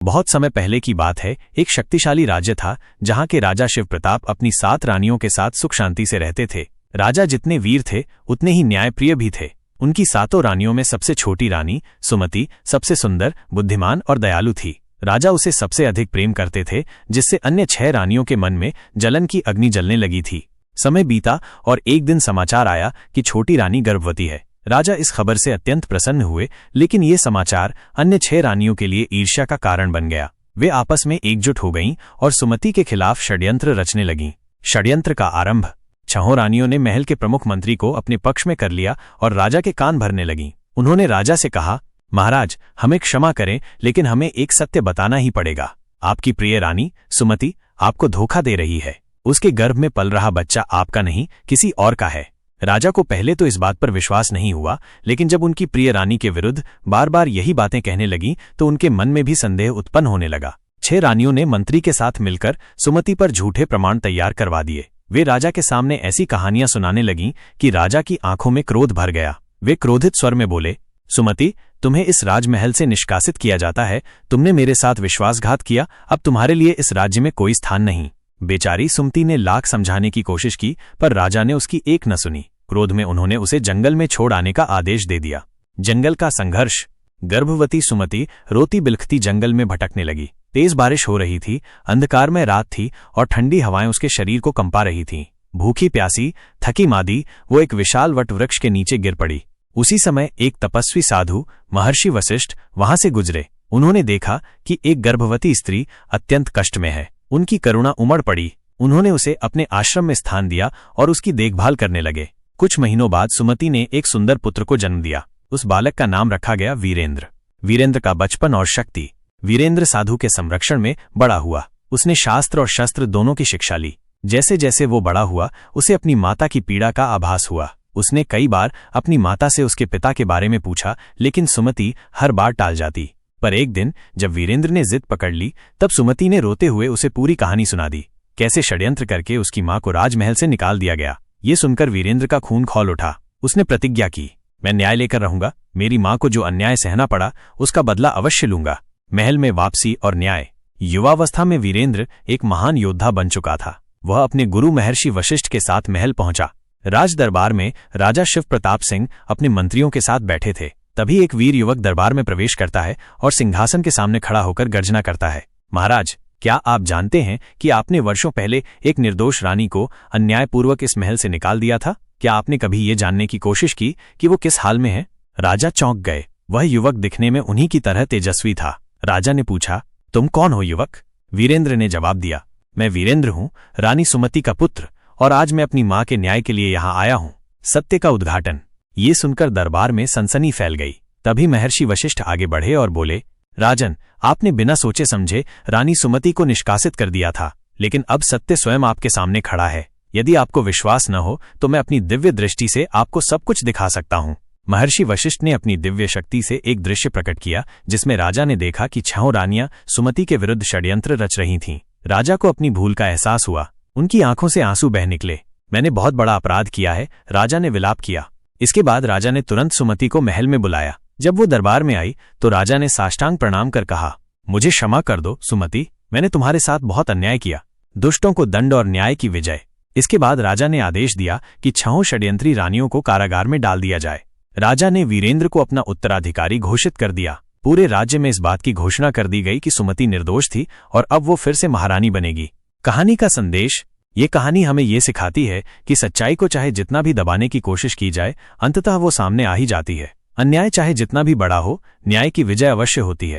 बहुत समय पहले की बात है। एक शक्तिशाली राज्य था जहां के राजा शिव प्रताप अपनी 7 रानियों के साथ सुख शांति से रहते थे। राजा जितने वीर थे उतने ही न्यायप्रिय भी थे। उनकी 7 रानियों में सबसे छोटी रानी सुमति सबसे सुंदर, बुद्धिमान और दयालु थी। राजा उसे सबसे अधिक प्रेम करते थे, जिससे अन्य 6 रानियों के मन में जलन की अग्नि जलने लगी थी। समय बीता और एक दिन समाचार आया कि छोटी रानी गर्भवती है। राजा इस खबर से अत्यंत प्रसन्न हुए, लेकिन ये समाचार अन्य 6 रानियों के लिए ईर्ष्या का कारण बन गया। वे आपस में एकजुट हो गईं और सुमति के खिलाफ षड्यंत्र रचने लगीं। षड्यंत्र का आरंभ। 6 रानियों ने महल के प्रमुख मंत्री को अपने पक्ष में कर लिया और राजा के कान भरने लगीं। उन्होंने राजा से कहा, महाराज, हमें क्षमा करें, लेकिन हमें एक सत्य बताना ही पड़ेगा। आपकी प्रिय रानी सुमति आपको धोखा दे रही है। उसके गर्भ में पल रहा बच्चा आपका नहीं, किसी और का है। राजा को पहले तो इस बात पर विश्वास नहीं हुआ, लेकिन जब उनकी प्रिय रानी के विरुद्ध बार बार यही बातें कहने लगीं तो उनके मन में भी संदेह उत्पन्न होने लगा। 6 रानियों ने मंत्री के साथ मिलकर सुमति पर झूठे प्रमाण तैयार करवा दिए। वे राजा के सामने ऐसी कहानियां सुनाने लगीं कि राजा की आंखों में क्रोध भर गया। वे क्रोधित स्वर में बोले, सुमति, तुम्हें इस राजमहल से निष्कासित किया जाता है। तुमने मेरे साथ विश्वासघात किया, अब तुम्हारे लिए इस राज्य में कोई स्थान नहीं। बेचारी सुमति ने लाख समझाने की कोशिश की, पर राजा ने उसकी एक न सुनी। क्रोध में उन्होंने उसे जंगल में छोड़ आने का आदेश दे दिया। जंगल का संघर्ष। गर्भवती सुमति रोती बिलखती जंगल में भटकने लगी। तेज बारिश हो रही थी, अंधकार में रात थी और ठंडी हवाएं उसके शरीर को कंपा रही थीं। भूखी प्यासी, थकी मादी, वो एक विशाल वट वृक्ष के नीचे गिर पड़ी। उसी समय एक तपस्वी साधु महर्षि वशिष्ठ वहां से गुजरे। उन्होंने देखा कि एक गर्भवती स्त्री अत्यंत कष्ट में है। उनकी करुणा उमड़ पड़ी। उन्होंने उसे अपने आश्रम में स्थान दिया और उसकी देखभाल करने लगे। कुछ महीनों बाद सुमति ने एक सुंदर पुत्र को जन्म दिया। उस बालक का नाम रखा गया वीरेंद्र। वीरेंद्र का बचपन और शक्ति। वीरेंद्र साधु के संरक्षण में बड़ा हुआ। उसने शास्त्र और शस्त्र दोनों की शिक्षा ली। जैसे जैसे वो बड़ा हुआ, उसे अपनी माता की पीड़ा का आभास हुआ। उसने कई बार अपनी माता से उसके पिता के बारे में पूछा, लेकिन सुमति हर बार टाल जाती। पर एक दिन जब वीरेंद्र ने जिद पकड़ ली, तब सुमति ने रोते हुए उसे पूरी कहानी सुना दी। कैसे षड्यंत्र करके उसकी मां को राजमहल से निकाल दिया गया। ये सुनकर वीरेंद्र का खून खौल उठा। उसने प्रतिज्ञा की, मैं न्याय लेकर रहूंगा। मेरी मां को जो अन्याय सहना पड़ा, उसका बदला अवश्य लूंगा। महल में वापसी और न्याय। युवावस्था में वीरेंद्र एक महान योद्धा बन चुका था। वह अपने गुरु महर्षि वशिष्ठ के साथ महल पहुंचा। राज दरबार में राजा शिव प्रताप सिंह अपने मंत्रियों के साथ बैठे थे। तभी एक वीर युवक दरबार में प्रवेश करता है और सिंहासन के सामने खड़ा होकर गर्जना करता है, महाराज, क्या आप जानते हैं कि आपने वर्षों पहले एक निर्दोष रानी को अन्यायपूर्वक इस महल से निकाल दिया था? क्या आपने कभी ये जानने की कोशिश की कि वो किस हाल में है? राजा चौंक गए। वह युवक दिखने में उन्हीं की तरह तेजस्वी था। राजा ने पूछा, तुम कौन हो युवक? वीरेंद्र ने जवाब दिया, मैं वीरेंद्र हूं, रानी सुमति का पुत्र, और आज मैं अपनी मां के न्याय के लिए यहां आया हूं। सत्य का उद्घाटन। ये सुनकर दरबार में सनसनी फैल गई। तभी महर्षि वशिष्ठ आगे बढ़े और बोले, राजन, आपने बिना सोचे समझे रानी सुमति को निष्कासित कर दिया था, लेकिन अब सत्य स्वयं आपके सामने खड़ा है। यदि आपको विश्वास न हो तो मैं अपनी दिव्य दृष्टि से आपको सब कुछ दिखा सकता हूं। महर्षि वशिष्ठ ने अपनी दिव्य शक्ति से एक दृश्य प्रकट किया, जिसमें राजा ने देखा कि 6 रानियां सुमति के विरुद्ध षड्यंत्र रच रही थीं। राजा को अपनी भूल का एहसास हुआ। उनकी आंखों से आंसू बह निकले। मैंने बहुत बड़ा अपराध किया है, राजा ने विलाप किया। इसके बाद राजा ने तुरंत सुमति को महल में बुलाया। जब वो दरबार में आई तो राजा ने साष्टांग प्रणाम कर कहा, मुझे क्षमा कर दो सुमति, मैंने तुम्हारे साथ बहुत अन्याय किया। दुष्टों को दंड और न्याय की विजय। इसके बाद राजा ने आदेश दिया कि 6 षड्यंत्री रानियों को कारागार में डाल दिया जाए। राजा ने वीरेंद्र को अपना उत्तराधिकारी घोषित कर दिया। पूरे राज्य में इस बात की घोषणा कर दी गई कि सुमति निर्दोष थी और अब वो फिर से महारानी बनेगी। कहानी का संदेश। ये कहानी हमें ये सिखाती है कि सच्चाई को चाहे जितना भी दबाने की कोशिश की जाए, अंततः वो सामने आ ही जाती है। अन्याय चाहे जितना भी बड़ा हो, न्याय की विजय अवश्य होती है।